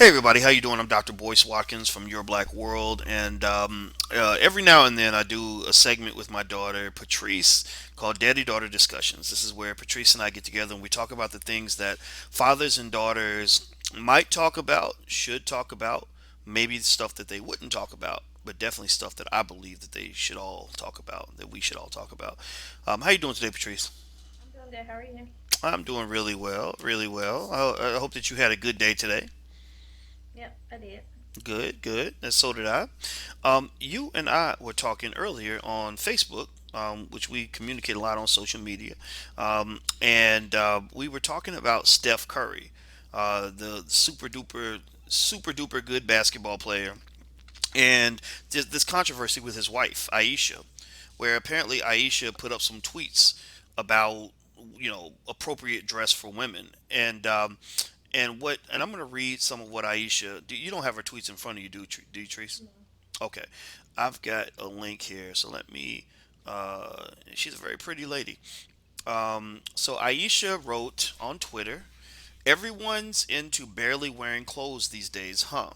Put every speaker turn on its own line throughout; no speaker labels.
Hey everybody, how you doing? I'm Dr. Boyce Watkins from Your Black World, and every now and then I do a segment with my daughter Patrice called Daddy Daughter Discussions. This is where Patrice and I get together and we talk about the things that fathers and daughters might talk about, should talk about, maybe stuff that they wouldn't talk about, but definitely stuff that I believe that they should all talk about, that we should all talk about. How you doing today, Patrice?
I'm doing good. How are you?
I'm doing really well, really well. I hope that you had a good day today.
Yep, I did.
Good, good. And so did I. You and I were talking earlier on Facebook, which we communicate a lot on social media, and we were talking about Steph Curry, the super duper good basketball player, and this controversy with his wife Ayesha, where apparently Ayesha put up some tweets about appropriate dress for women, and I'm going to read some of what Ayesha. You don't have her tweets in front of you, do you, Treese?
No.
Okay, I've got a link here, so let me. She's a very pretty lady. So Ayesha wrote on Twitter, "Everyone's into barely wearing clothes these days, huh?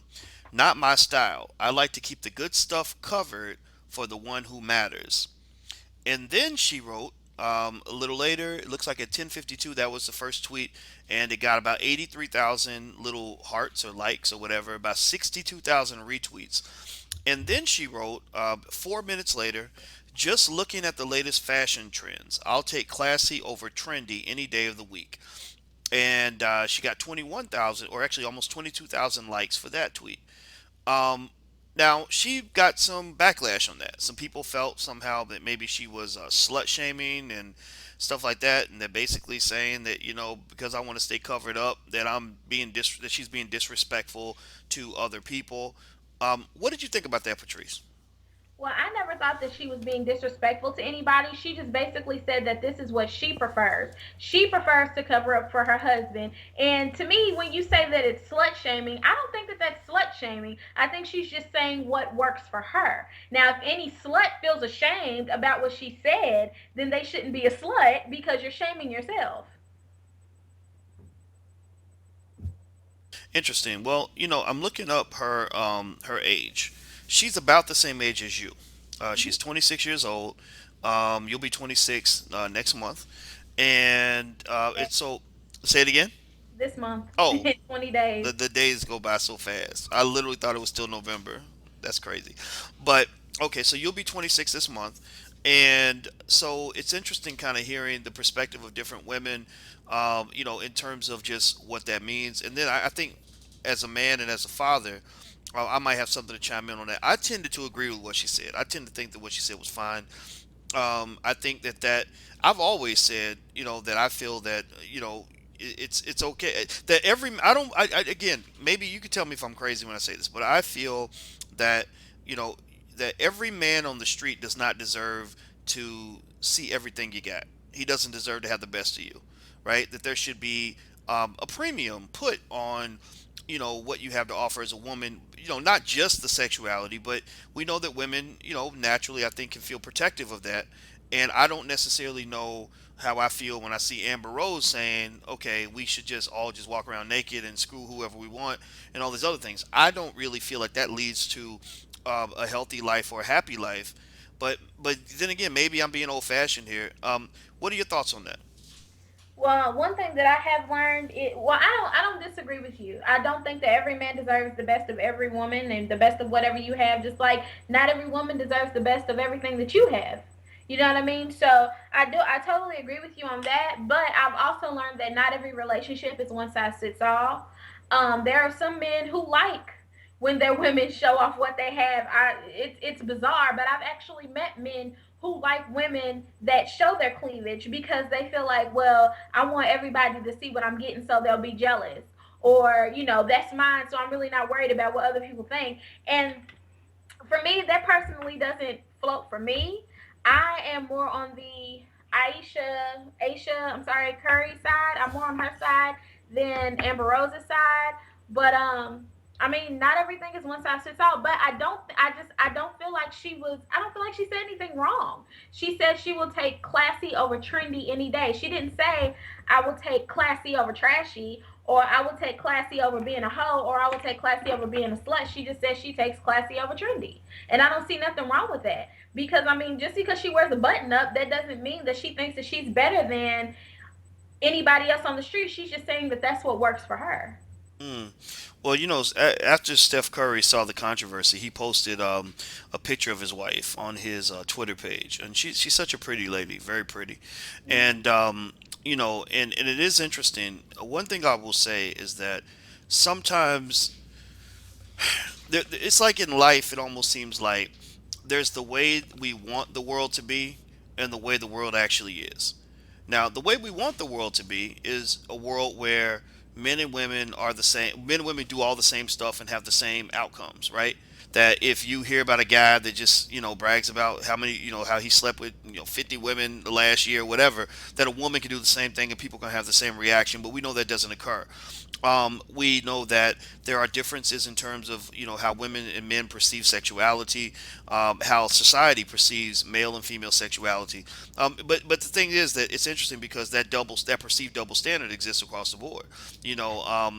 Not my style. I like to keep the good stuff covered for the one who matters." And then she wrote a little later. It looks like at 10:52 that was the first tweet, and it got about 83,000 little hearts or likes or whatever, about 62,000 retweets. And then she wrote 4 minutes later, "Just looking at the latest fashion trends. I'll take classy over trendy any day of the week." And she got 21,000, or actually almost 22,000 likes for that tweet. Um, Now she got some backlash on that. Some people felt somehow that maybe she was slut shaming and stuff like that, and they're basically saying that because I want to stay covered up, that that she's being disrespectful to other people. What did you think about that, Patrice?
Well, I never thought that she was being disrespectful to anybody. She just basically said that this is what she prefers. She prefers to cover up for her husband. And to me, when you say that it's slut shaming, I don't think that that's slut shaming. I think she's just saying what works for her. Now, if any slut feels ashamed about what she said, then they shouldn't be a slut because you're shaming yourself.
Interesting. Well, I'm looking up her age. She's about the same age as you. She's 26 years old. You'll be 26 next month, and it's so. Say it again.
This month,
Oh,
in 20 days.
the days go by so fast. I literally thought it was still November. That's crazy. But okay, so you'll be 26 this month. And so it's interesting kind of hearing the perspective of different women, in terms of just what that means. And then I think as a man and as a father, I might have something to chime in on that. I tended to agree with what she said. I tend to think that what she said was fine. I think that I've always said, that I feel that, it's okay that I don't, again, maybe you could tell me if I'm crazy when I say this, but I feel that, you know, that every man on the street does not deserve to see everything you got. He doesn't deserve to have the best of you, right? That there should be a premium put on what you have to offer as a woman, not just the sexuality, but we know that women, naturally I think can feel protective of that. And I don't necessarily know how I feel when I see Amber Rose saying, okay, we should just all just walk around naked and screw whoever we want and all these other things. I don't really feel like that leads to a healthy life or a happy life. But then again, maybe I'm being old fashioned here. What are your thoughts on that?
Well, one thing that I have learned it well, I don't disagree with you. I don't think that every man deserves the best of every woman and the best of whatever you have, just like not every woman deserves the best of everything that you have. You know what I mean? So I totally agree with you on that, but I've also learned that not every relationship is one size fits all. There are some men who like when their women show off what they have. It's bizarre, but I've actually met men who like women that show their cleavage because they feel like, well, I want everybody to see what I'm getting so they'll be jealous. Or, that's mine, so I'm really not worried about what other people think. And for me, that personally doesn't float for me. I am more on the I'm sorry, Curry side. I'm more on her side than Amber Rose's side. But I mean, not everything is one size fits all. But I don't feel like she said anything wrong. She said she will take classy over trendy any day. She didn't say I will take classy over trashy or I would take classy over being a hoe, or I would take classy over being a slut. She just says she takes classy over trendy. And I don't see nothing wrong with that. Because I mean, just because she wears a button up, that doesn't mean that she thinks that she's better than anybody else on the street. She's just saying that that's what works for her.
Mm. Well, after Steph Curry saw the controversy, he posted a picture of his wife on his Twitter page, and she's such a pretty lady, very pretty, and and it is interesting. One thing I will say is that sometimes it's like in life, it almost seems like there's the way we want the world to be and the way the world actually is. Now, the way we want the world to be is a world where men and women are the same. Men and women do all the same stuff and have the same outcomes, right? That if you hear about a guy that just brags about how many how he slept with 50 women the last year, whatever, that a woman can do the same thing and people can have the same reaction. But we know that doesn't occur. We know that there are differences in terms of how women and men perceive sexuality, how society perceives male and female sexuality. But the thing is that it's interesting because that perceived double standard exists across the board.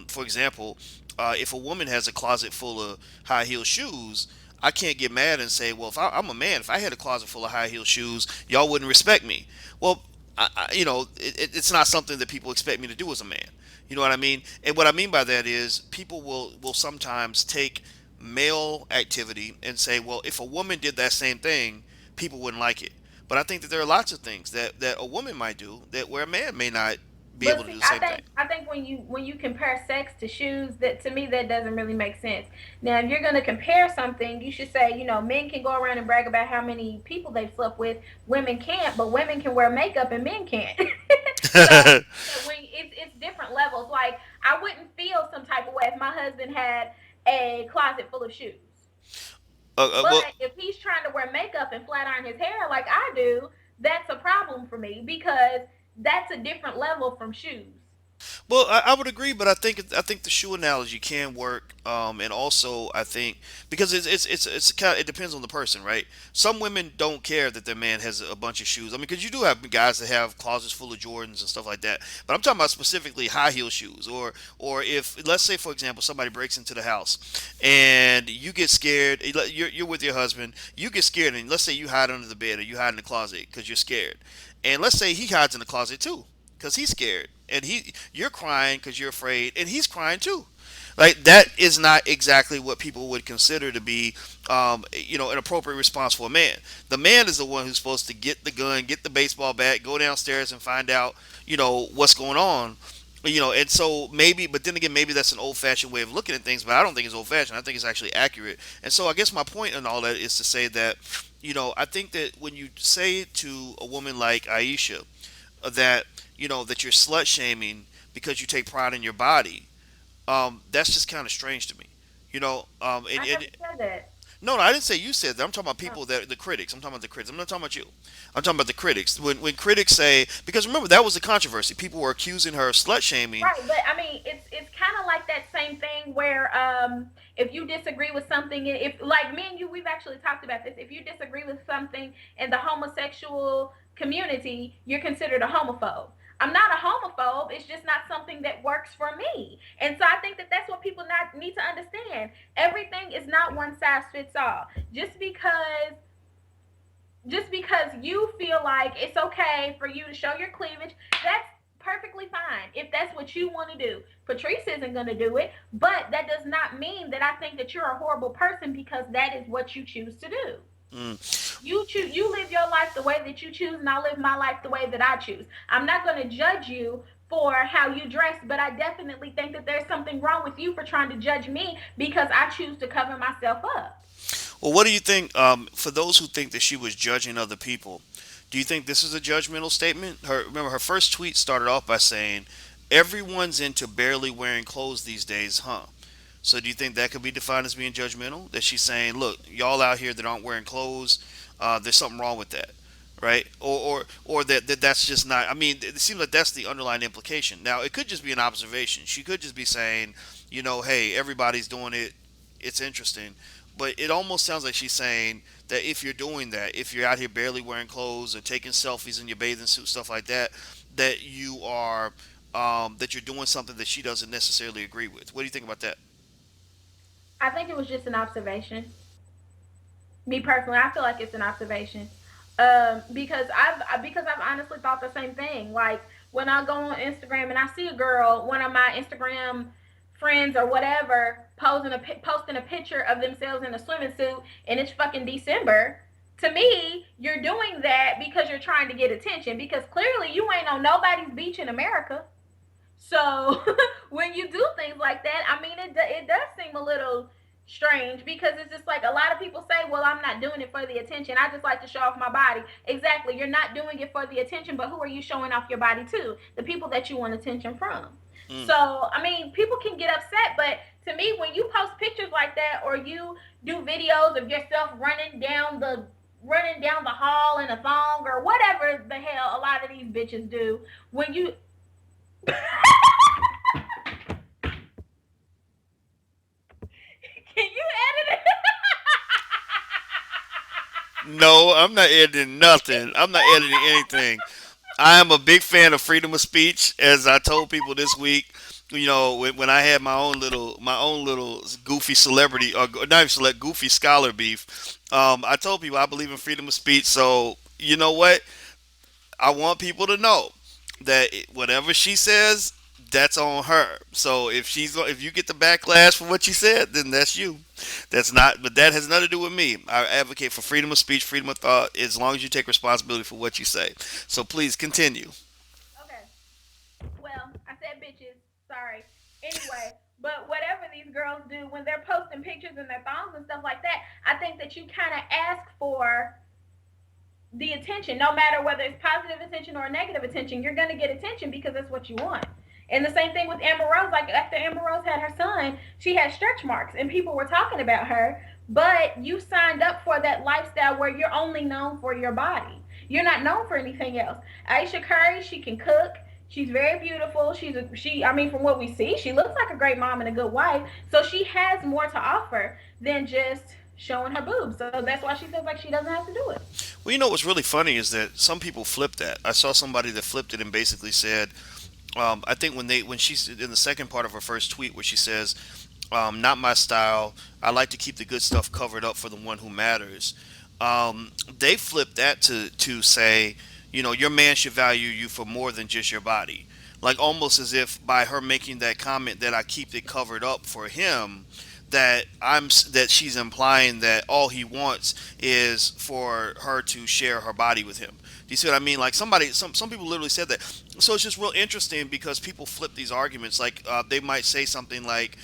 For example, if a woman has a closet full of high heel shoes, I can't get mad and say, well, I'm a man. If I had a closet full of high heel shoes, y'all wouldn't respect me. Well, it's not something that people expect me to do as a man. You know what I mean? And what I mean by that is people will sometimes take male activity and say, well, if a woman did that same thing, people wouldn't like it. But I think that there are lots of things that a woman might do that where a man may not be able
But
to do
see,
the
I
same
think
thing.
I think when you compare sex to shoes, that to me that doesn't really make sense. Now, if you're going to compare something, you should say, men can go around and brag about how many people they've slept with. Women can't, but women can wear makeup and men can't. So when it's different levels. Like I wouldn't feel some type of way if my husband had a closet full of shoes. But
well,
if he's trying to wear makeup and flat iron his hair like I do, that's a problem for me because that's a different level from shoes.
Well, I would agree, but I think the shoe analogy can work, and also I think because it's kind of, it depends on the person, right? Some women don't care that their man has a bunch of shoes. I mean, because you do have guys that have closets full of Jordans and stuff like that. But I'm talking about specifically high heel shoes, or if let's say for example somebody breaks into the house and you get scared, you're with your husband, you get scared, and let's say you hide under the bed or you hide in the closet because you're scared, and let's say he hides in the closet too because he's scared, and you're crying because you're afraid, and he's crying too. Like that is not exactly what people would consider to be, an appropriate response for a man. The man is the one who's supposed to get the gun, get the baseball bat, go downstairs and find out, what's going on. And so maybe, but then again, maybe that's an old-fashioned way of looking at things. But I don't think it's old-fashioned. I think it's actually accurate. And so I guess my point in all that is to say that, I think that when you say to a woman like Aisha, that that you're slut shaming because you take pride in your body, that's just kind of strange to me.
I never said that.
No, I didn't say you said that. I'm talking about
Oh.
people that the critics. I'm talking about the critics. I'm not talking about you. I'm talking about the critics. When critics say, because remember that was a controversy. People were accusing her of slut shaming.
Right, but I mean, it's kind of like that same thing where if you disagree with something, if like me and you, we've actually talked about this. If you disagree with something in the homosexual community, you're considered a homophobe. I'm not a homophobe. It's just not something that works for me. And so I think that that's what people not need to understand. Everything is not one size fits all. Just because you feel like it's okay for you to show your cleavage, that's perfectly fine if that's what you want to do. Patrice isn't going to do it, but that does not mean that I think that you're a horrible person because that is what you choose to do.
Mm.
You live your life the way that you choose, and I live my life the way that I choose. I'm not going to judge you for how you dress, but I definitely think that there's something wrong with you for trying to judge me because I choose to cover myself up.
Well, what do you think? For those who think that she was judging other people, do you think this is a judgmental statement? Remember, her first tweet started off by saying, "Everyone's into barely wearing clothes these days, huh?" So do you think that could be defined as being judgmental? That she's saying, look, y'all out here that aren't wearing clothes, there's something wrong with that, right? Or that's just not. I mean, it seems like that's the underlying implication. Now, it could just be an observation. She could just be saying, hey, everybody's doing it. It's interesting. But it almost sounds like she's saying that if you're doing that, if you're out here barely wearing clothes or taking selfies in your bathing suit, stuff like that, that you are that you're doing something that she doesn't necessarily agree with. What do you think about that?
I think it was just an observation. Me personally, I feel like it's an observation. Because I've honestly thought the same thing. Like when I go on Instagram and I see a girl, one of my Instagram friends or whatever, posting a picture of themselves in a swimming suit, and it's fucking December. To me, you're doing that because you're trying to get attention. Because clearly, you ain't on nobody's beach in America. So when you do things like that, I mean, it does seem a little strange because it's just like a lot of people say, well, I'm not doing it for the attention. I just like to show off my body. Exactly. You're not doing it for the attention, but who are you showing off your body to? The people that you want attention from.
Mm.
So, I mean, people can get upset, but to me, when you post pictures like that or you do videos of yourself running down the hall in a thong or whatever the hell a lot of these bitches do, when you can you edit it?
No, I'm not editing nothing. I'm not editing anything. I am a big fan of freedom of speech, as I told people this week. When I had my own little goofy celebrity, or not even select goofy scholar beef, I told people I believe in freedom of speech. So you know what? I want people to know that whatever she says, that's on her. So if you get the backlash for what you said, then that's you. That's not, but that has nothing to do with me. I advocate for freedom of speech, freedom of thought, as long as you take responsibility for what you say. So please continue.
Okay. Well, I said bitches. Sorry. Anyway, but whatever these girls do when they're posting pictures in their thongs and stuff like that, I think that you kind of ask for the attention, no matter whether it's positive attention or negative attention. You're gonna get attention because that's what you want. And the same thing with Amber Rose. Like after Amber Rose had her son, she had stretch marks, and people were talking about her. But you signed up for that lifestyle where you're only known for your body. You're not known for anything else. Ayesha Curry, she can cook. She's very beautiful. I mean, from what we see, she looks like a great mom and a good wife. So she has more to offer than just showing her boobs. So that's why she feels like she doesn't have to do it.
Well, what's really funny is that some people flip that. I saw somebody that flipped it and basically said, I think when she's in the second part of her first tweet where she says, "Not my style. I like to keep the good stuff covered up for the one who matters." They flip that to say, your man should value you for more than just your body. Like almost as if by her making that comment that I keep it covered up for him, that she's implying that all he wants is for her to share her body with him. Do you see what I mean? Like some people literally said that. So it's just real interesting because people flip these arguments. Like they might say something like,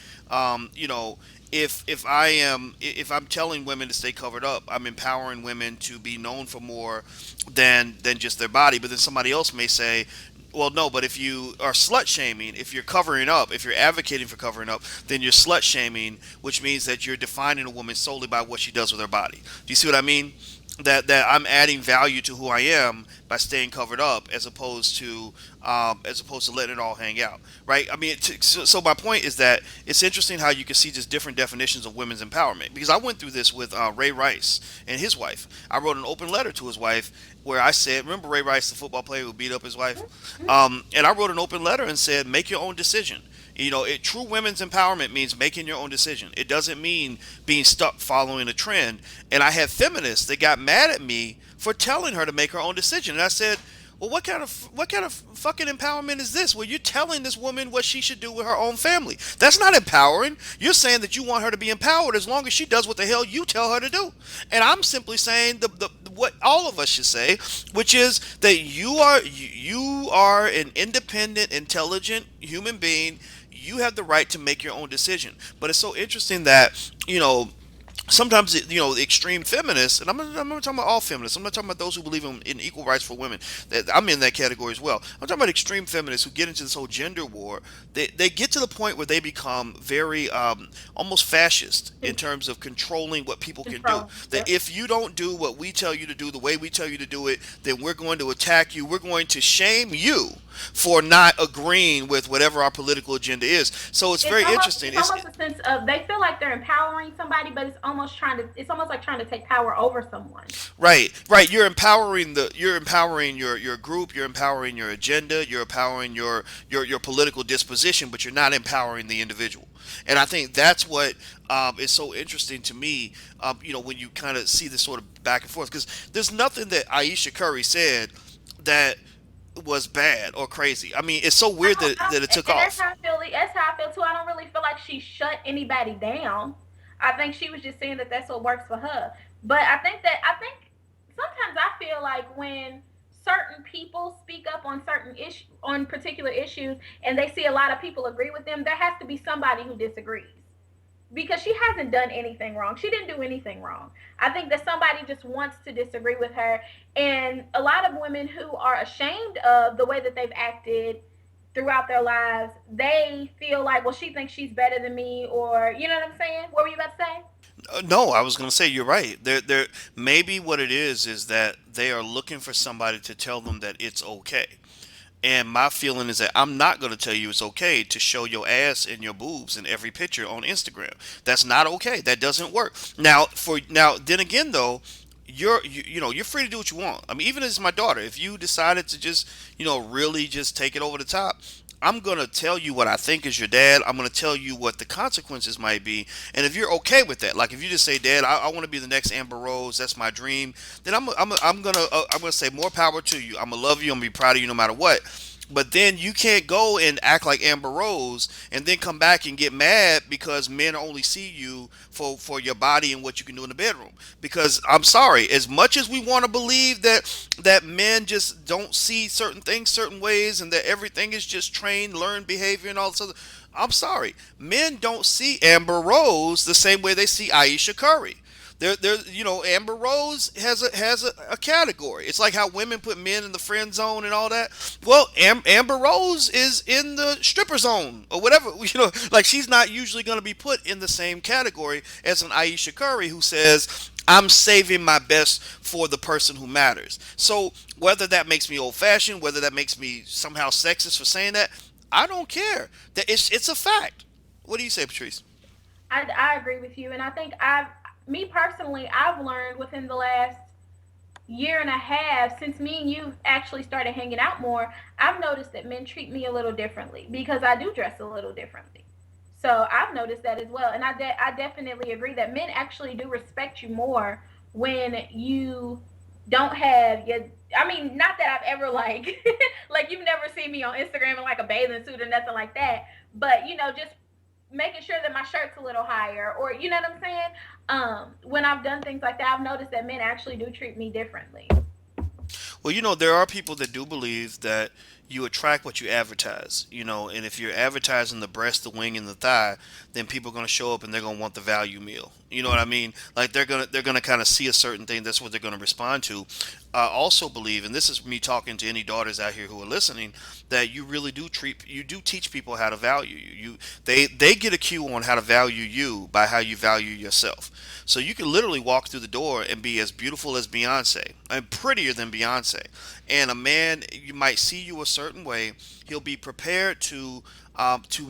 you know, if I'm telling women to stay covered up, I'm empowering women to be known for more than just their body. But then somebody else may say, well, no, but if you are slut shaming, if you're covering up, if you're advocating for covering up, then you're slut shaming, which means that you're defining a woman solely by what she does with her body. Do you see what I mean? That I'm adding value to who I am by staying covered up, as opposed to letting it all hang out, right? I mean, so my point is that it's interesting how you can see just different definitions of women's empowerment. Because I went through this with Ray Rice and his wife. I wrote an open letter to his wife where I said, remember Ray Rice, the football player who beat up his wife? And I wrote an open letter and said, make your own decision. True women's empowerment means making your own decision. It doesn't mean being stuck following a trend. And I had feminists that got mad at me for telling her to make her own decision. And I said, well, what kind of fucking empowerment is this? Well, you're telling this woman what she should do with her own family. That's not empowering. You're saying that you want her to be empowered as long as she does what the hell you tell her to do. And I'm simply saying the what all of us should say, which is that you are an independent, intelligent human being. You have the right to make your own decision. But it's so interesting that sometimes the extreme feminists, and I'm not talking about all feminists. I'm not talking about those who believe in equal rights for women. I'm in that category as well. I'm talking about extreme feminists who get into this whole gender war. They get to the point where they become very almost fascist in terms of controlling what people can do.
Control.
That
Yep.
if you don't do what we tell you to do the way we tell you to do it, then we're going to attack you. We're going to shame you for not agreeing with whatever our political agenda is. So it's
it's
very
almost
interesting.
it's almost a sense of they feel like they're empowering somebody, but it's it's almost like trying to take power over someone.
Right, right. You're empowering your group. You're empowering your agenda. You're empowering your political disposition, but you're not empowering the individual. And I think that's what is so interesting to me. When you kind of see this sort of back and forth, because there's nothing that Ayesha Curry said that was bad or crazy. I mean, it's so weird that it took
And that's
off.
how I feel. That's how I feel too. I don't really feel like she shut anybody down. I think she was just saying that that's what works for her. But I think sometimes I feel like when certain people speak up on on particular issues, and they see a lot of people agree with them, there has to be somebody who disagrees, because she hasn't done anything wrong. She didn't do anything wrong. I think that somebody just wants to disagree with her. And a lot of women who are ashamed of the way that they've acted throughout their lives, they feel like, well, she thinks she's better than me, or you know what I'm saying? What were you about to say?
No, I was going to say you're right. There, maybe what it is that they are looking for somebody to tell them that it's okay. And my feeling is that I'm not going to tell you it's okay to show your ass and your boobs in every picture on Instagram. That's not okay. That doesn't work. Now, then again though, you're free to do what you want. I mean, even as my daughter, if you decided to just really just take it over the top, I'm gonna tell you what I think as your dad. I'm gonna tell you what the consequences might be, and if you're okay with that, like if you just say, "Dad, I want to be the next Amber Rose. That's my dream," then I'm gonna say more power to you. I'm gonna love you. I'm gonna be proud of you no matter what. But then you can't go and act like Amber Rose and then come back and get mad because men only see you for your body and what you can do in the bedroom. Because I'm sorry, as much as we want to believe that men just don't see certain things certain ways and that everything is just trained, learned behavior and all this other, I'm sorry, men don't see Amber Rose the same way they see Ayesha Curry. Amber Rose has a category. It's like how women put men in the friend zone and all that. Well, Amber Rose is in the stripper zone or whatever. Like she's not usually going to be put in the same category as an Ayesha Curry who says, "I'm saving my best for the person who matters." So whether that makes me old fashioned, whether that makes me somehow sexist for saying that, I don't care. That it's a fact. What do you say, Patrice?
I agree with you, and I think me personally, I've learned within the last year and a half, since me and you actually started hanging out more, I've noticed that men treat me a little differently because I do dress a little differently. So I've noticed that as well, and I definitely agree that men actually do respect you more when you don't have your. I mean, not that I've ever like like you've never seen me on Instagram in like a bathing suit or nothing like that, but just making sure that my shirt's a little higher, or you know what I'm saying. When I've done things like that, I've noticed that men actually do treat me differently.
Well, there are people that do believe that you attract what you advertise, and if you're advertising the breast, the wing, and the thigh, then people are going to show up and they're going to want the value meal. You know what I mean? Like they're gonna kind of see a certain thing. That's what they're going to respond to. I also believe, and this is me talking to any daughters out here who are listening, that you do teach people how to value you. They get a cue on how to value you by how you value yourself. So you can literally walk through the door and be as beautiful as Beyonce and prettier than Beyonce. And a man, you might see you a certain way. He'll be prepared to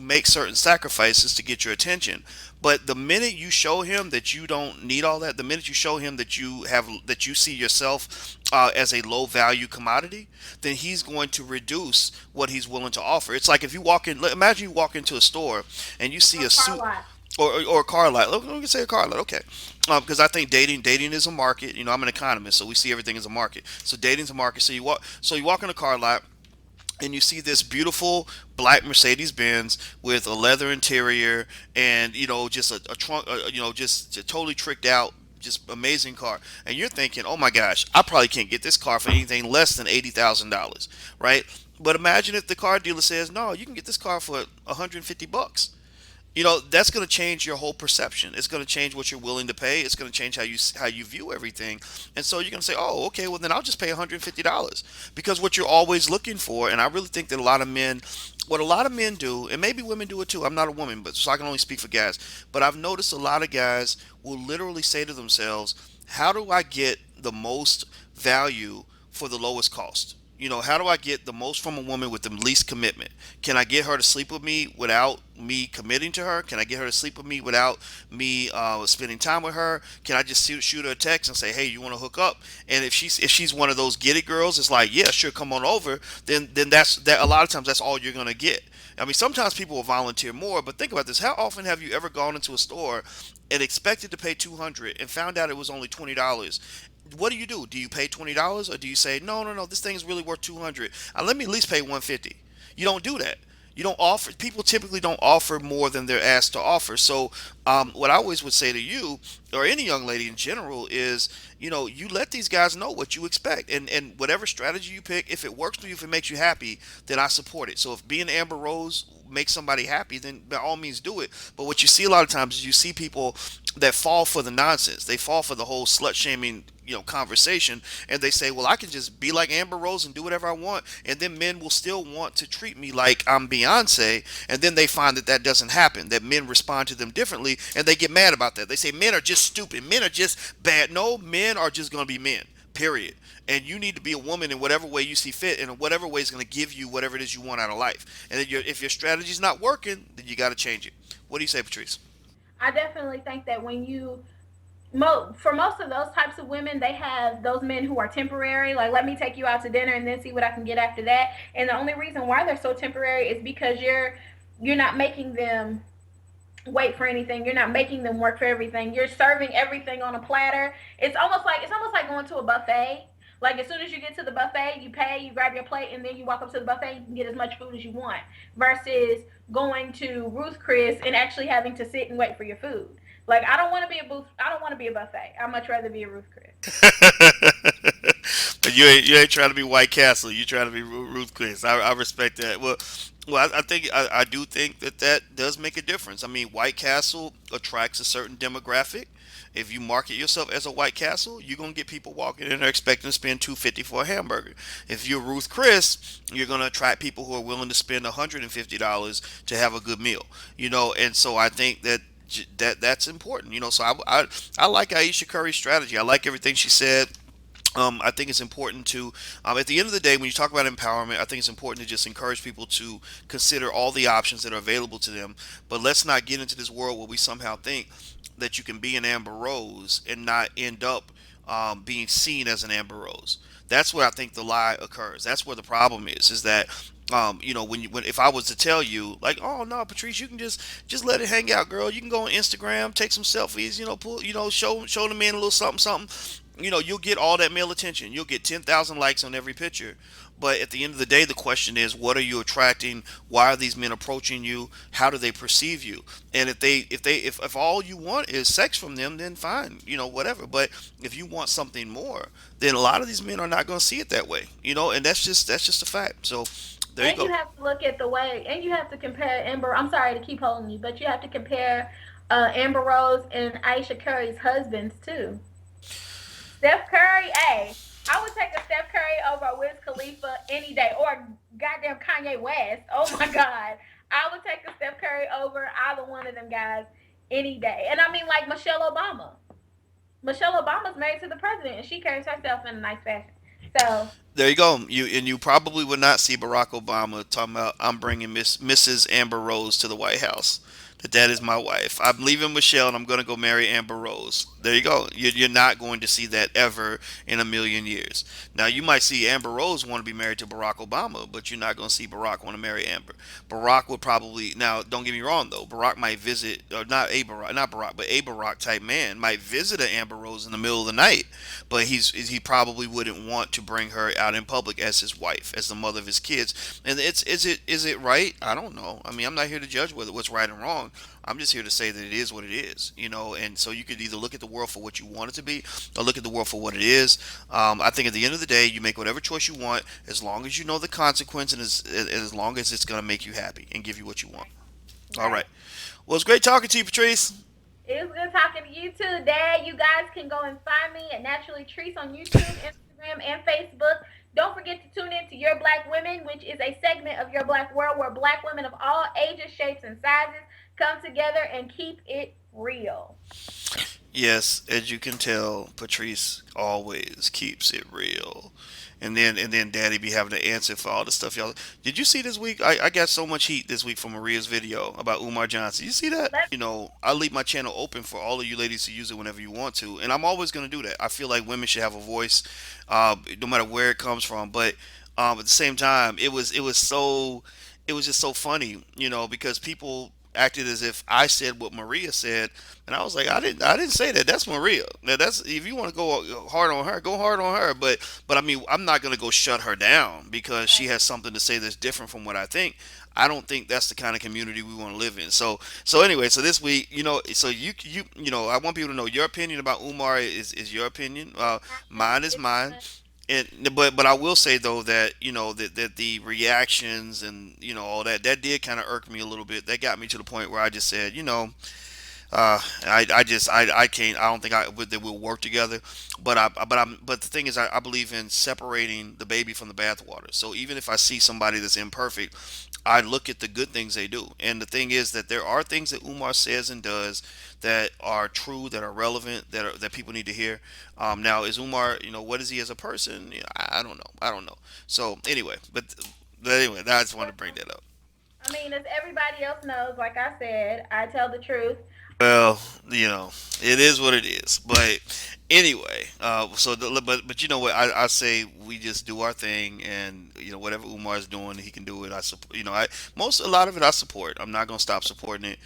make certain sacrifices to get your attention. But the minute you show him that you don't need all that, the minute you show him that you see yourself as a low value commodity, then he's going to reduce what he's willing to offer. It's like if you walk in, imagine you walk into a store and you see
A
a
car
suit
lot.
or a car lot. Let me say a car lot, okay? Because I think dating is a market. I'm an economist, so we see everything as a market. So dating's a market. So you walk in a car lot and you see this beautiful black Mercedes Benz with a leather interior and just a trunk, just totally tricked out, just amazing car. And you're thinking, oh my gosh, I probably can't get this car for anything less than $80,000, right? But imagine if the car dealer says, no, you can get this car for 150 bucks. That's going to change your whole perception. It's going to change what you're willing to pay. It's going to change how you view everything. And so you're going to say, oh, okay, well then I'll just pay $150, because what you're always looking for. And I really think that what a lot of men do, and maybe women do it too. I'm not a woman, but so I can only speak for guys. But I've noticed a lot of guys will literally say to themselves, how do I get the most value for the lowest cost? How do I get the most from a woman with the least commitment? Can I get her to sleep with me without me committing to her? Can I get her to sleep with me without me spending time with her? Can I just shoot her a text and say, "Hey, you want to hook up?" And if she's one of those get it girls, it's like, "Yeah, sure, come on over." Then that's that. A lot of times, that's all you're gonna get. I mean, sometimes people will volunteer more, but think about this: how often have you ever gone into a store and expected to pay 200 and found out it was only $20? What do? Do you pay $20, or do you say, no, no, no, this thing is really worth 200? Let me at least pay 150. You don't do that. You don't offer. People typically don't offer more than they're asked to offer. So, what I always would say to you, or any young lady in general, is you let these guys know what you expect, and whatever strategy you pick, if it works for you, if it makes you happy, then I support it. So if being Amber Rose makes somebody happy, then by all means do it. But what you see a lot of times is you see people that fall for the nonsense. They fall for the whole slut shaming conversation, and they say, well, I can just be like Amber Rose and do whatever I want, and then men will still want to treat me like I'm Beyonce. And then they find that that doesn't happen, that men respond to them differently, and they get mad about that. They say men are just stupid, men are just bad. No, men are just going to be men, period. And you need to be a woman in whatever way you see fit, and in whatever way is going to give you whatever it is you want out of life. And if your strategy's not working, then you got to change it. What do you say, Patrice?
I definitely think that when you for most of those types of women, they have those men who are temporary. Like, let me take you out to dinner and then see what I can get after that. And the only reason why they're so temporary is because you're not making them wait for anything. You're not making them work for everything. You're serving everything on a platter. It's almost like going to a buffet. Like, as soon as you get to the buffet, you pay, you grab your plate, and then you walk up to the buffet. You can get as much food as you want. Versus going to Ruth Chris and actually having to sit and wait for your food. Like, I don't want to be a booth. I don't want to be a buffet. I'd much rather be a Ruth Chris.
But you ain't trying to be White Castle. You trying to be Ruth Chris. I respect that. Well, I do think that that does make a difference. I mean, White Castle attracts a certain demographic. If you market yourself as a White Castle, you're gonna get people walking in there expecting to spend $250 for a hamburger. If you're Ruth Chris, you're gonna attract people who are willing to spend $150 to have a good meal. And so I think that's important. So I like Ayesha Curry's strategy. I like everything she said. I think it's important to, at the end of the day, when you talk about empowerment, I think it's important to just encourage people to consider all the options that are available to them. But let's not get into this world where we somehow think that you can be an Amber Rose and not end up being seen as an Amber Rose. That's where I think the lie occurs. That's where the problem is that when if I was to tell you, like, oh no, Patrice, you can just let it hang out, girl. You can go on Instagram, take some selfies, show the man a little something, something. You'll get all that male attention. You'll get 10,000 likes on every picture. But at the end of the day, the question is, what are you attracting? Why are these men approaching you? How do they perceive you? And if all you want is sex from them, then fine, whatever. But if you want something more, then a lot of these men are not going to see it that way, and that's just a fact. So there you
And
go.
you have to look at the way, and you have to compare Amber. I'm sorry to keep holding you, but you have to compare Amber Rose and Aisha Curry's husbands too. Steph Curry, hey, I would take a Steph Curry over Wiz Khalifa any day, or goddamn Kanye West. Oh my God, I would take a Steph Curry over either one of them guys any day. And I mean, like Michelle Obama. Michelle Obama's married to the president, and she carries herself in a nice fashion. So
There you go. You probably would not see Barack Obama talking about, I'm bringing Mrs. Amber Rose to the White House. That is my wife. I'm leaving Michelle and I'm going to go marry Amber Rose. There you go. You're not going to see that ever in a million years. Now you might see Amber Rose want to be married to Barack Obama, but you're not going to see Barack want to marry Amber. Barack would probably, now don't get me wrong though. Barack might visit, or not Barack, but a Barack type man might visit an Amber Rose in the middle of the night, but he probably wouldn't want to bring her out in public as his wife, as the mother of his kids. And is it right? I don't know. I mean, I'm not here to judge whether what's right and wrong. I'm just here to say that it is what it is. And so you could either look at the world for what you want it to be, or look at the world for what it is. I think at the end of the day, you make whatever choice you want, as long as you know the consequence, and as long as it's going to make you happy and give you what you want. All right.
right.
Well, it's great talking to you, Patrice.
It was good talking to you too, Dad. You guys can go and find me at Naturally Treats on YouTube, Instagram, and Facebook. Don't forget to tune in to Your Black Women, which is a segment of Your Black World where black women of all ages, shapes, and sizes come together and keep it real.
Yes, as you can tell, Patrice always keeps it real. and then Daddy be having to answer for all the stuff y'all. Did you see this week? I got so much heat this week from Maria's video about Umar Johnson. You see that?
Let
I leave my channel open for all of you ladies to use it whenever you want to, and I'm always gonna do that. I feel like women should have a voice, no matter where it comes from. But at the same time, it was just so funny, because people acted as if I said what Maria said, and I was like, I didn't say that. That's Maria. Now that's if you want to go hard on her, go hard on her. But I mean, I'm not gonna go shut her down because she
right.
has something to say that's different from what I think. I don't think that's the kind of community we want to live in. So anyway, so this week, so I want people to know your opinion about Umar is your opinion.
Mine
Mine is
is
mine.
mine.
But I will say though that that the reactions and all that did kind of irk me a little bit. That got me to the point where I just said, I can't. I don't think that we'll work together. But the thing is, I believe in separating the baby from the bathwater. So even if I see somebody that's imperfect, I look at the good things they do. And the thing is that there are things that Umar says and does that are true, that are relevant, that people need to hear. Now, is Umar, what is he as a person? I don't know. I don't know. So anyway, but anyway, I just wanted to bring that up.
I mean, as everybody else knows, like I said, I tell the truth.
Well, it is what it is. But anyway, but you know what? I say we just do our thing, and whatever Umar's doing, he can do it. I support. A lot of it I support. I'm not gonna stop supporting it.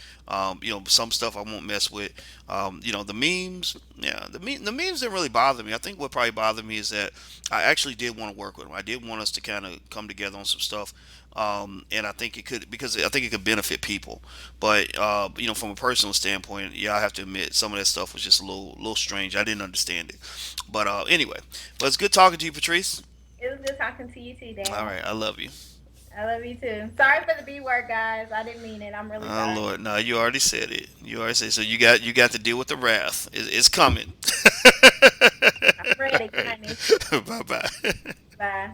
Some stuff I won't mess with. The memes. Yeah, the memes didn't really bother me. I think what probably bothered me is that I actually did want to work with him. I did want us to kind of come together on some stuff. And I think it could because I think it could benefit people. But from a personal standpoint, yeah, I have to admit some of that stuff was just a little strange. I didn't understand it. But anyway, but it's good talking to you, Patrice.
It was good talking to you too,
All
Daniel.
right, I love you.
I love you too. Sorry for the B word, guys. I didn't mean it. I'm really
Oh
sorry.
Lord, no, you already said it. You already said so. You got to deal with the wrath. It's coming.
I'm ready, honey.
Bye bye.
Bye.